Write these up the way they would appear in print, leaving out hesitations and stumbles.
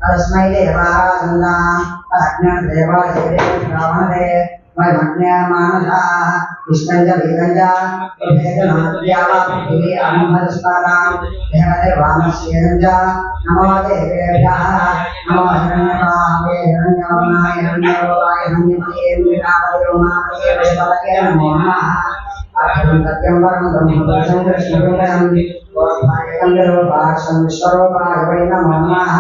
तस्मै देवाय मानसाः कृष्णञ्च वेदञ्च भेदनाद्यावापृथिवी अमृतस्ताराम् देवदेवामस्येदञ्च नमो देवेभ्यः नमो हिरण्यपावे हिरण्यवर्णाय हिरण्यरूपाय हिरण्यमये मृगावदेवमापये विष्णवये नमो नमः अक्षरं सत्यं परं ब्रह्मपुरुषं कृष्णरूपं गन्धर्वपाक्षं विश्वरूपाय वै नमो नमः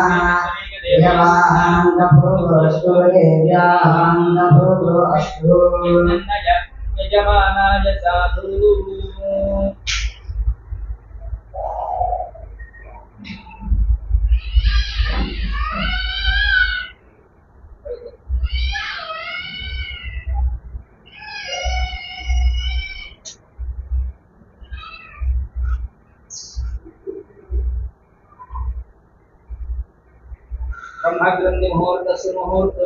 यजमानाय साधु ब्रह्मग्रंथि मुहूर्तस्य मुहूर्त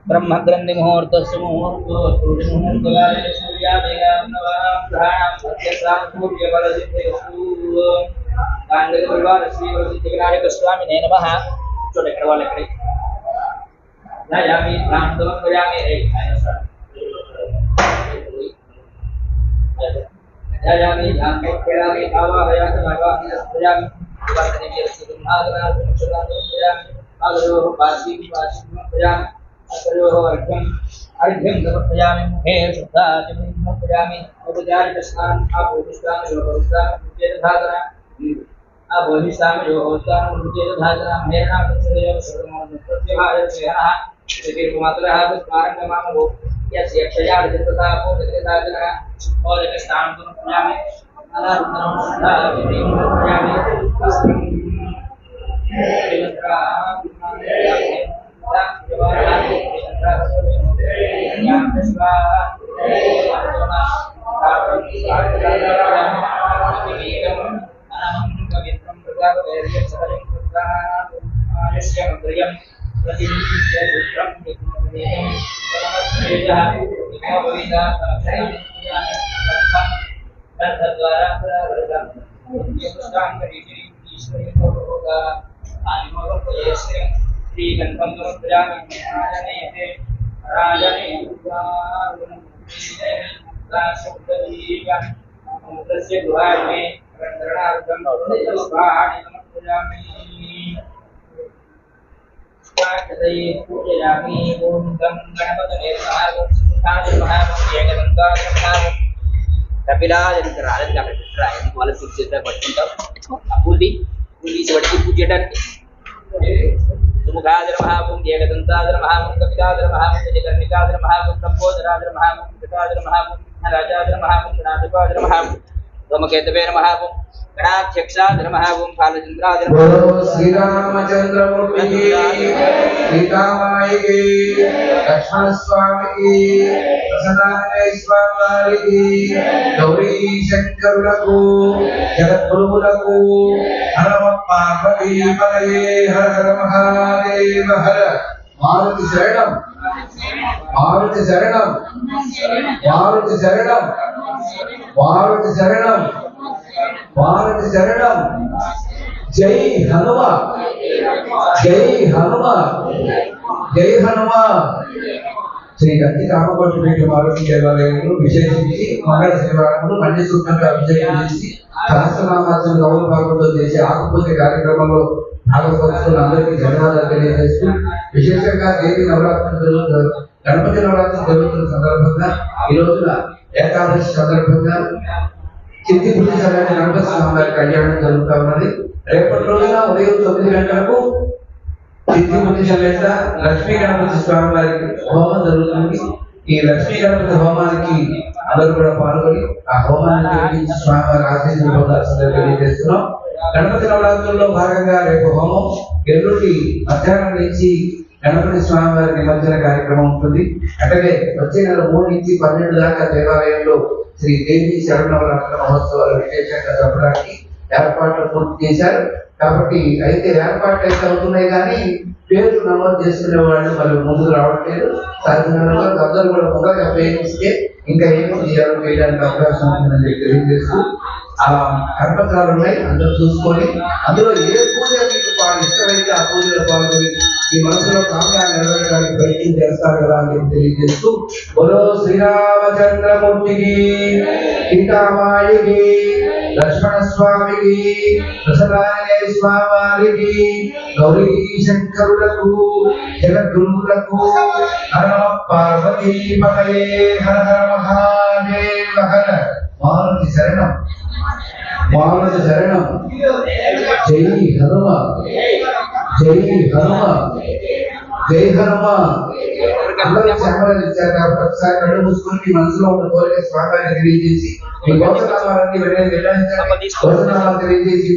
ब्रह्मग्रंथि मुहूर्तस्य मुहूर्त सूर्यमुहूर्तकाले सूर्यादेयां नवानां ग्रहाणां मध्यस्थां सूर्यबलसिद्धेषु गांधीविवाह श्रीवरसिद्धिविनायक स्वामिने नमः छोटे करवाले करे जायामि ध्यान समर्पयामि जायामि ध्यान समर्पयामि आवाहयामि आवाहयामि समर्पयामि वर्तनीय सुधारना समर्पयामि आगरो वासी समर्पयामि अतयो अर्घ्यं समर्पयामि मुखे शुद्धाचमनं समर्पयामि औपचारिकस्नानं आभूषिष्टामि योगोस्तामि अभूषिष्टामि योगोस्तामि मेरणां प्रचोदयामि सर्वमोहनं प्रत्यभाय सेहनः श्रीमातरः स्मारकमामो यस्य क्षयार्जितता पूर्णकृताजनः और स्नानं समर्पयामि अनारुद्रं शुद्धाचमनं समर्पयामि त्रयं प्रतिनिधिस्य सूत्रं निकुम्भेन परमश्रेयः निकोपविदा समक्षयं तद्द्वारा प्रवर्तम् पुण्यपुष्टाङ्गरीति ईश्वरी भोगा आनिमोपयस्य श्रीगन्धं प्रजामि राजनेते राजने राशब्ददीपं तस्य गुहाये रन्द्रणार्थं पुष्पाणि समर्पयामि स्वागतये पूजयामि ॐ गं गणपतये नमः नमः ఏకదంతాయ కపిలాజంత్రాలని కాబట్టి వాళ్ళ పూజ చేస్తారు పట్టుకుంటాం పూలి పూలీసి పట్టి పూజ చేయడానికి సుముఖాదర మహాభూం ఏకదంతాదర మహాభూం కపిలాదర మహాభూం జగన్నికాదర మహాభూం లంబోదరాదర మహాభూం కృతాదర మహాభూం రాజాదర మహాభూం గణాధిపాదర మహాభూం ధూమకేతవేర మహాభూం గణాధ్యక్షాదర మహాభూం బాలచంద్రాదర बोलो श्री रामचंद्र मूर्ति की सीता माई की लक्ष्मण स्वामी की प्रसन्नांजनेय स्वामी की गौरी शंकरुలకు జగద్గురువులకు హర పార్వతీ పతయే హర హర మహాదేవ హర మారుతి శరణం మారుతి శరణం మారుతి శరణం మారుతి శరణం మారుతి శరణం జై హనుమ జై హనుమ జై హనుమ శ్రీ గంటి రామకోటిపేట మారుతి దేవాలయంలో విశేషించి మంగళ శనివారంలో మళ్ళీ సూక్తంగా అభిషేకం చేసి సహస్రనామార్చన గౌరవ భాగంతో చేసే ఆకుపూజ కార్యక్రమంలో భాగస్వాములు అందరికీ ధన్యవాదాలు తెలియజేస్తూ విశేషంగా దేవి నవరాత్రులు జరుగుతున్న గణపతి నవరాత్రులు జరుగుతున్న సందర్భంగా ఈ రోజున ఏకాదశి సందర్భంగా చిత్తి పూజ సమయాన్ని గణపతి స్వామి వారి కళ్యాణం జరుగుతా ఉన్నది. రేపటి రోజున ఉదయం 9 గంటలకు చిత్తి పూజ సమేత లక్ష్మీ గణపతి స్వామి వారికి హోమం జరుగుతుంది. ఈ లక్ష్మీ గణపతి హోమానికి అందరూ కూడా పాల్గొని ఆ హోమాన్ని నిర్వహించి స్వామి వారి ఆశీస్సులు పొందాల్సిందిగా తెలియజేస్తున్నాం. గణపతి నవరాత్రుల్లో భాగంగా రేపు హోమం, ఎల్లుండి మధ్యాహ్నం నుంచి గణపతి స్వామి వారి నిమజ్జన కార్యక్రమం ఉంటుంది. అట్లాగే వచ్చే నెల 3 నుంచి 12 దాకా దేవాలయంలో శ్రీ దేవి శరణవరాత్రి మహోత్సవాలు విశేషంగా జరపడానికి ఏర్పాట్లు పూర్తి చేశారు. కాబట్టి అయితే ఏర్పాట్లు అయితే అవుతున్నాయి కానీ పేర్లు నమోదు చేసుకునే వాళ్ళు మరి ముందుకు రావట్లేదు. సాధారణంగా అందరూ కూడా ముందుగా ఉపయోగిస్తే ఇంకా ఏమో చేయడానికి అవకాశం ఉంటుందని తెలియజేస్తూ ఆ కర్మకాలు ఉన్నాయి, అందరూ చూసుకొని అందులో ఏ పూజ మీకు ఇష్టమైతే ఆ పూజలో పాల్గొని ఈ మనసులో కామ్యాన్ని నెరవేర్చడానికి ప్రయత్నం చేస్తారు కదా అని తెలియజేస్తూ బోలో శ్రీరామచంద్రమూర్తికి సీతామాయికి లక్ష్మణ స్వామికి ప్రసన్నాంజనేయ స్వామికి గౌరీ శంకరులకు జగద్గురువులకు హర పార్వతీ పతయే హర హర మహాదేవ హర మారుతి శరణం మారుతి శరణం జై హనుమ జై హనుమ జై హనుమ. అందరూ శ్యామరాలు ఇచ్చారు కాబట్టి ఒకసారి కళ్ళు మూసుకొని మీ మనసులో ఉన్న కోరిక స్వామి తెలియజేసి మీ గోత్రనామాలన్నీ వెళ్ళాలి గోత్రనామాలు తెలియజేసి